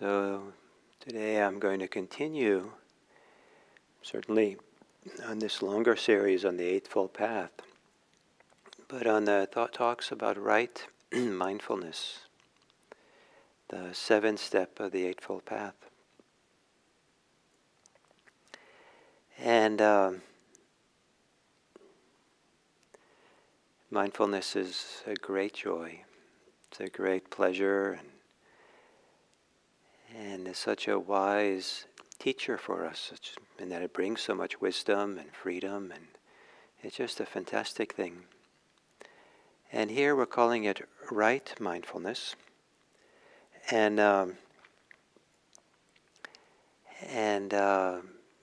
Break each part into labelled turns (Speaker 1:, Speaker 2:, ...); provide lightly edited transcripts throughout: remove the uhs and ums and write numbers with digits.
Speaker 1: So today I'm going to continue, certainly on this longer series on the Eightfold Path, but on the talks about right mindfulness, the seventh step of the Eightfold Path. And mindfulness is a great joy. It's a great pleasure, and is such a wise teacher for us, in that it brings so much wisdom and freedom, and it's just a fantastic thing. And here we're calling it right mindfulness, and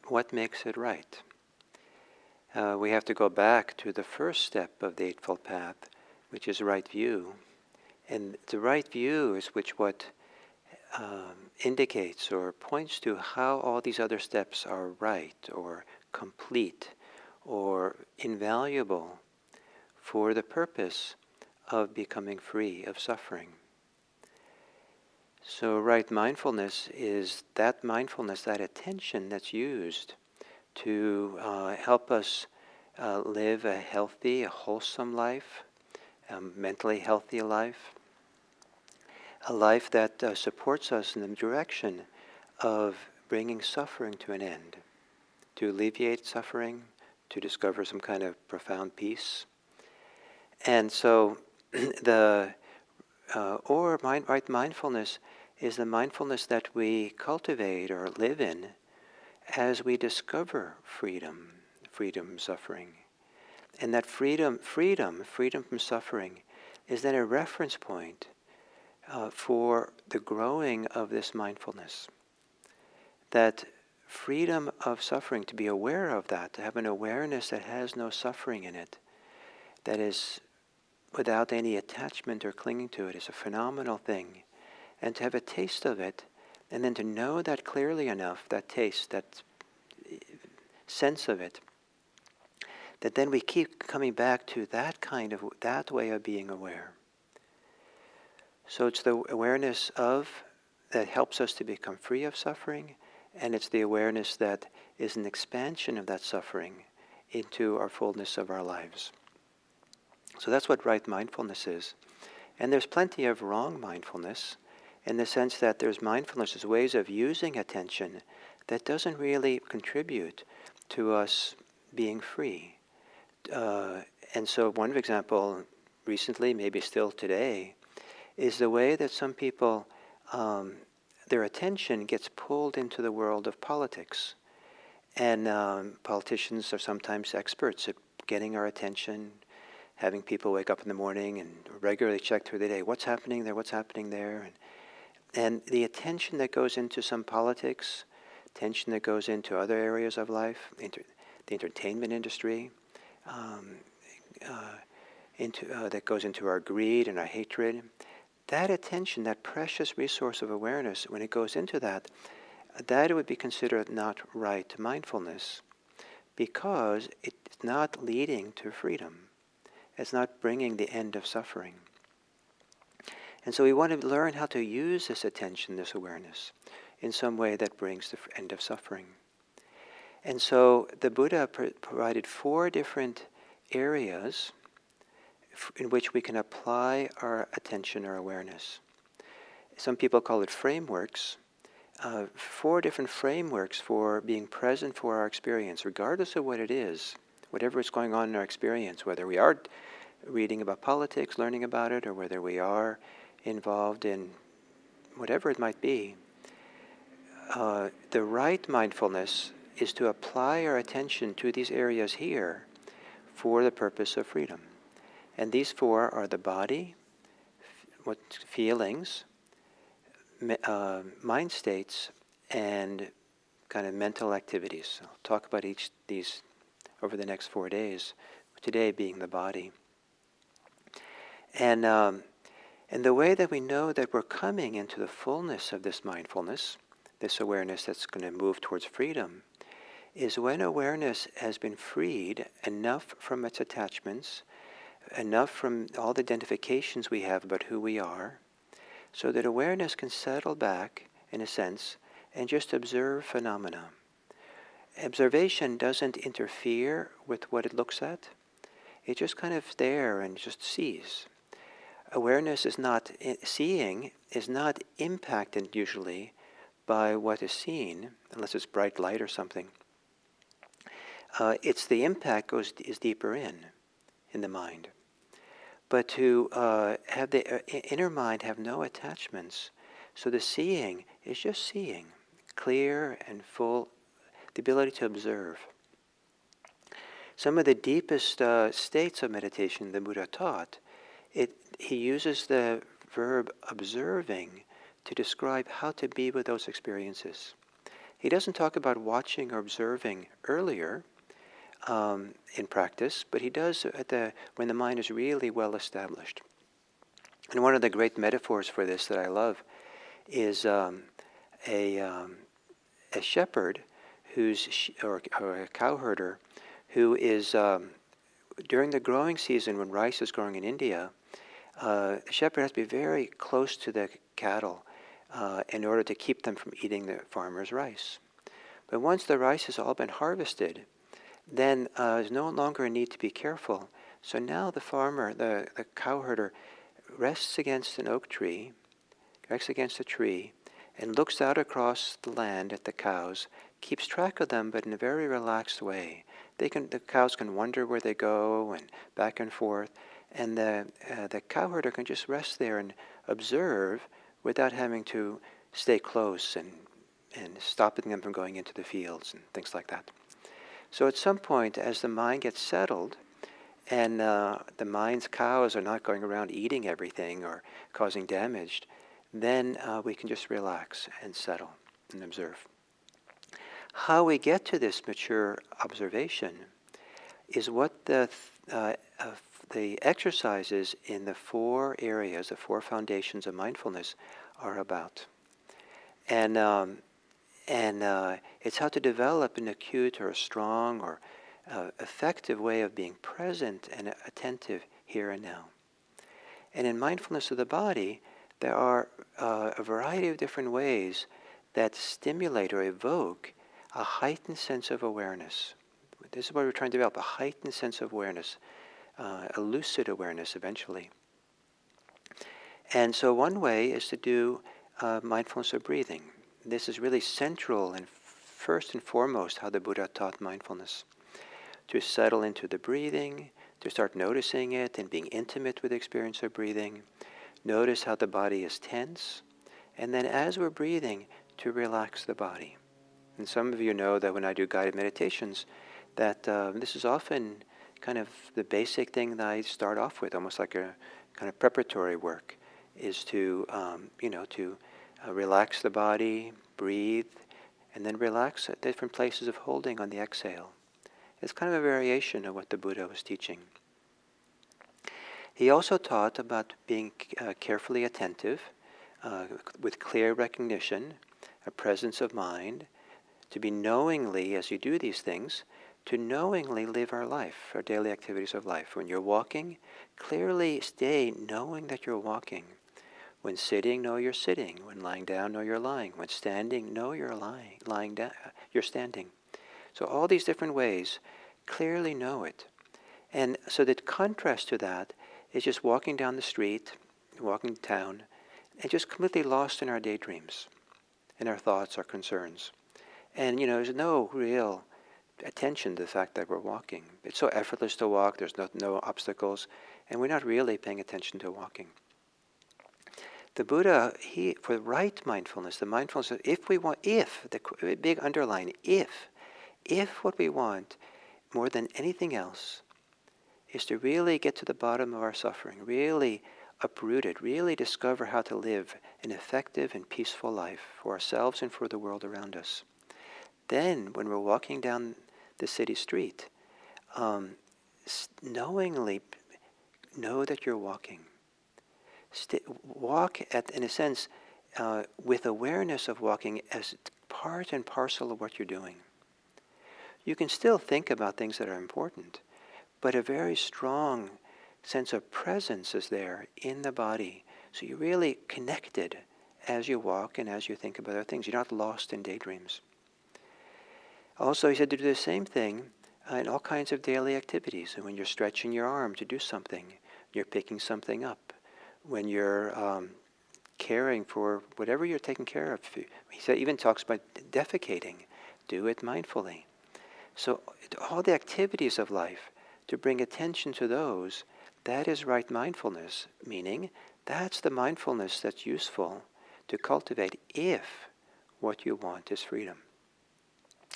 Speaker 1: what makes it right? We have to go back to the first step of the Eightfold Path, which is right view, and the right view is what indicates or points to how all these other steps are right or complete or invaluable for the purpose of becoming free of suffering. So right mindfulness is that mindfulness, that attention that's used to help us live a healthy, a wholesome life, a mentally healthy life, a life that supports us in the direction of bringing suffering to an end, to alleviate suffering, to discover some kind of profound peace. And so right mindfulness is the mindfulness that we cultivate or live in as we discover freedom from suffering. And that freedom from suffering is then a reference point for the growing of this mindfulness. That freedom of suffering, to be aware of that, to have an awareness that has no suffering in it, that is without any attachment or clinging to it, is a phenomenal thing. And to have a taste of it, and then to know that clearly enough, that taste, that sense of it, that then we keep coming back to that way of being aware. So it's the awareness that helps us to become free of suffering, and it's the awareness that is an expansion of that suffering into our fullness of our lives. So that's what right mindfulness is. And there's plenty of wrong mindfulness, in the sense that there's mindfulness as ways of using attention that doesn't really contribute to us being free. And so one example recently, maybe still today, is the way that some people, their attention gets pulled into the world of politics. And politicians are sometimes experts at getting our attention, having people wake up in the morning and regularly check through the day, what's happening there. And the attention that goes into some politics, attention that goes into other areas of life, the entertainment industry, that goes into our greed and our hatred, that attention, that precious resource of awareness, when it goes into that would be considered not right mindfulness, because it's not leading to freedom. It's not bringing the end of suffering. And so we want to learn how to use this attention, this awareness, in some way that brings the end of suffering. And so the Buddha provided 4 different areas in which we can apply our attention or awareness. Some people call it frameworks. 4 different frameworks for being present for our experience, regardless of what it is, whatever is going on in our experience, whether we are reading about politics, learning about it, or whether we are involved in whatever it might be. The right mindfulness is to apply our attention to these areas here for the purpose of freedom. And these 4 are the body, feelings, mind states, and kind of mental activities. I'll talk about each of these over the next 4 days, today being the body. And the way that we know that we're coming into the fullness of this mindfulness, this awareness that's going to move towards freedom, is when awareness has been freed enough from its attachments, enough from all the identifications we have about who we are, so that awareness can settle back in a sense, and just observe phenomena. Observation doesn't interfere with what it looks at. It just kind of there and just sees. Awareness is not, seeing is not impacted usually by what is seen, unless it's bright light or something. It's the impact is deeper in the mind. But to have the inner mind have no attachments, so the seeing is just seeing, clear and full, the ability to observe. Some of the deepest states of meditation the Buddha taught, he uses the verb observing to describe how to be with those experiences. He doesn't talk about watching or observing earlier in practice, but he does when the mind is really well established. And one of the great metaphors for this that I love is a shepherd or a cowherder who is, during the growing season when rice is growing in India, a shepherd has to be very close to the cattle in order to keep them from eating the farmer's rice. But once the rice has all been harvested, then there's no longer a need to be careful. So now the farmer, the cowherder, rests against an oak tree, rests against a tree, and looks out across the land at the cows, keeps track of them, but in a very relaxed way. The cows can wander where they go and back and forth, and the cowherder can just rest there and observe without having to stay close and stopping them from going into the fields and things like that. So at some point, as the mind gets settled, and the mind's cows are not going around eating everything or causing damage, then we can just relax and settle and observe. How we get to this mature observation is what the exercises in the 4 areas, the 4 foundations of mindfulness are about. And it's how to develop an acute or a strong or effective way of being present and attentive here and now. And in mindfulness of the body, there are a variety of different ways that stimulate or evoke a heightened sense of awareness. This is what we're trying to develop, a heightened sense of awareness, a lucid awareness eventually. And so one way is to do mindfulness of breathing. This is really central and first and foremost how the Buddha taught mindfulness. To settle into the breathing, to start noticing it and being intimate with the experience of breathing. Notice how the body is tense. And then as we're breathing, to relax the body. And some of you know that when I do guided meditations, that this is often kind of the basic thing that I start off with, almost like a kind of preparatory work, is to relax the body, breathe, and then relax at different places of holding on the exhale. It's kind of a variation of what the Buddha was teaching. He also taught about being carefully attentive, with clear recognition, a presence of mind, to be knowingly, as you do these things, to knowingly live our life, our daily activities of life. When you're walking, clearly stay knowing that you're walking. When sitting, know you're sitting. When lying down, know you're lying. When standing, know you're lying down, you're standing. So all these different ways, clearly know it. And so the contrast to that is just walking down the street, walking town, and just completely lost in our daydreams, in our thoughts, our concerns. And, there's no real attention to the fact that we're walking. It's so effortless to walk, there's no obstacles, and we're not really paying attention to walking. The Buddha, for right mindfulness, the mindfulness, the big underline, if what we want more than anything else is to really get to the bottom of our suffering, really uproot it, really discover how to live an effective and peaceful life for ourselves and for the world around us. Then, when we're walking down the city street, knowingly know that you're walking. Walk in a sense, with awareness of walking as part and parcel of what you're doing. You can still think about things that are important, but a very strong sense of presence is there in the body. So you're really connected as you walk and as you think about other things. You're not lost in daydreams. Also, he said to do the same thing in all kinds of daily activities. And when you're stretching your arm to do something, you're picking something up, when you're caring for whatever you're taking care of. He said, even talks about defecating. Do it mindfully. So all the activities of life, to bring attention to those, that is right mindfulness, meaning that's the mindfulness that's useful to cultivate if what you want is freedom.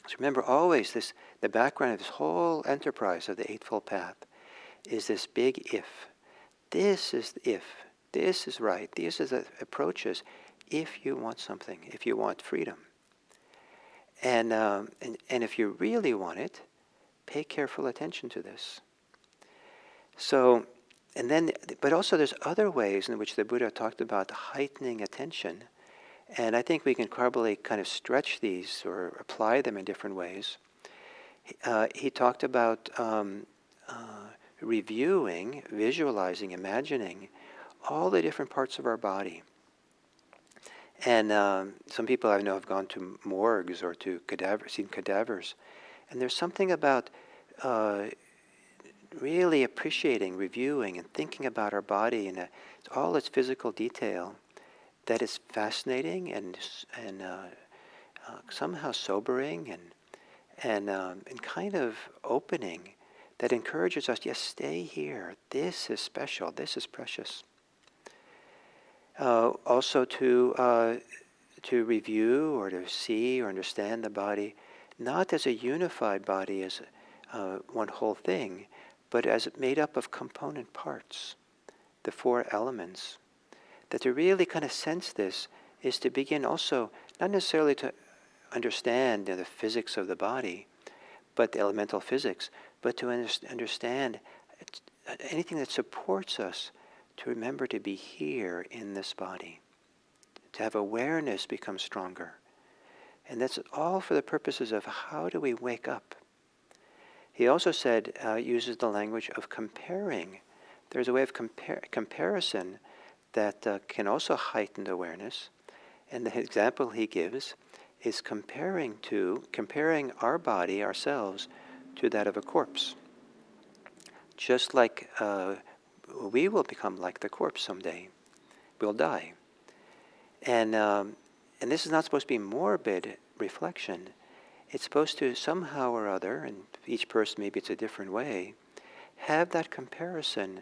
Speaker 1: So remember always this, the background of this whole enterprise of the Eightfold Path is this big if. This is the if. This is right. These are the approaches if you want something, if you want freedom. And if you really want it, pay careful attention to this. So, and then, but also there's other ways in which the Buddha talked about heightening attention. And I think we can probably kind of stretch these or apply them in different ways. He talked about reviewing, visualizing, imagining all the different parts of our body. And some people I know have gone to morgues or to seen cadavers. And there's something about really appreciating, reviewing, and thinking about our body in all its physical detail that is fascinating and somehow sobering and kind of opening, that encourages us, yes, stay here. This is special. This is precious. Also to review or to see or understand the body, not as a unified body, as one whole thing, but as made up of component parts, the four elements. That to really kind of sense this is to begin also, not necessarily to understand the physics of the body, but the elemental physics, but to understand anything that supports us to remember to be here in this body, to have awareness become stronger. And that's all for the purposes of how do we wake up. He also said, uses the language of comparing. There's a way of comparison that can also heighten awareness. And the example he gives is comparing our body, ourselves, to that of a corpse. Just like we will become like the corpse someday. We'll die. And this is not supposed to be morbid reflection. It's supposed to somehow or other, and each person maybe it's a different way, have that comparison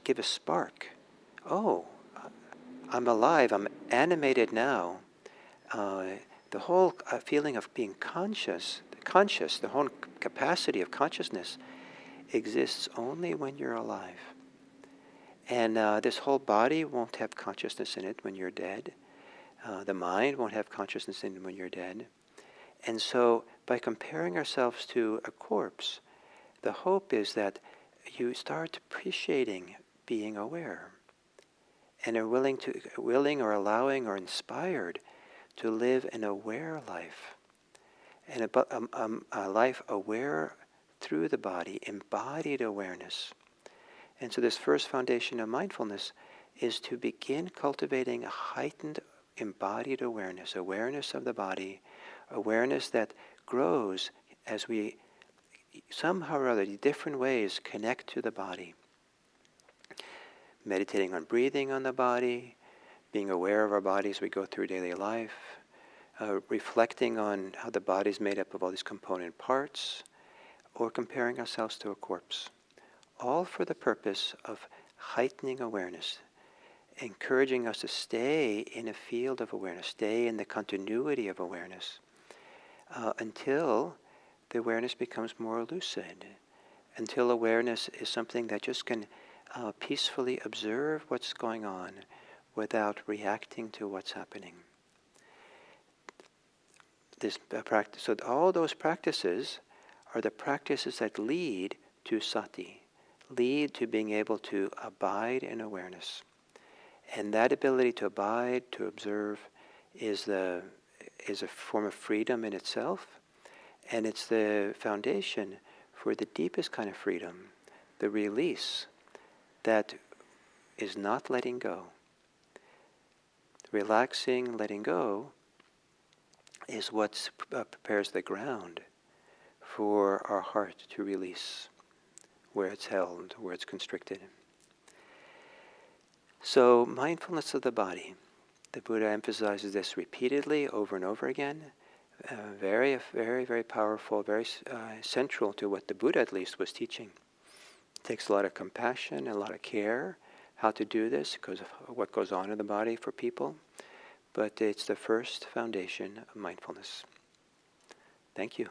Speaker 1: give a spark. Oh, I'm alive, I'm animated now. The whole feeling of being conscious, the whole capacity of consciousness exists only when you're alive. And this whole body won't have consciousness in it when you're dead. The mind won't have consciousness in it when you're dead. And so by comparing ourselves to a corpse, the hope is that you start appreciating being aware and are willing or allowing or inspired to live an aware life, and a life aware through the body, embodied awareness. And so this first foundation of mindfulness is to begin cultivating a heightened embodied awareness of the body, awareness that grows as we somehow or other, in different ways, connect to the body. Meditating on breathing on the body, being aware of our body as we go through daily life, reflecting on how the body is made up of all these component parts, or comparing ourselves to a corpse. All for the purpose of heightening awareness, encouraging us to stay in a field of awareness, stay in the continuity of awareness, until the awareness becomes more lucid, until awareness is something that just can peacefully observe what's going on without reacting to what's happening. This practice, so all those practices are the practices that lead to sati, lead to being able to abide in awareness. And that ability to abide, to observe, is a form of freedom in itself, and it's the foundation for the deepest kind of freedom, the release that is not letting go. Relaxing, letting go, is what prepares the ground for our heart to release where it's held, where it's constricted. So mindfulness of the body. The Buddha emphasizes this repeatedly over and over again. Very, very, very powerful, very central to what the Buddha at least was teaching. It takes a lot of compassion, a lot of care how to do this because of what goes on in the body for people. But it's the first foundation of mindfulness. Thank you.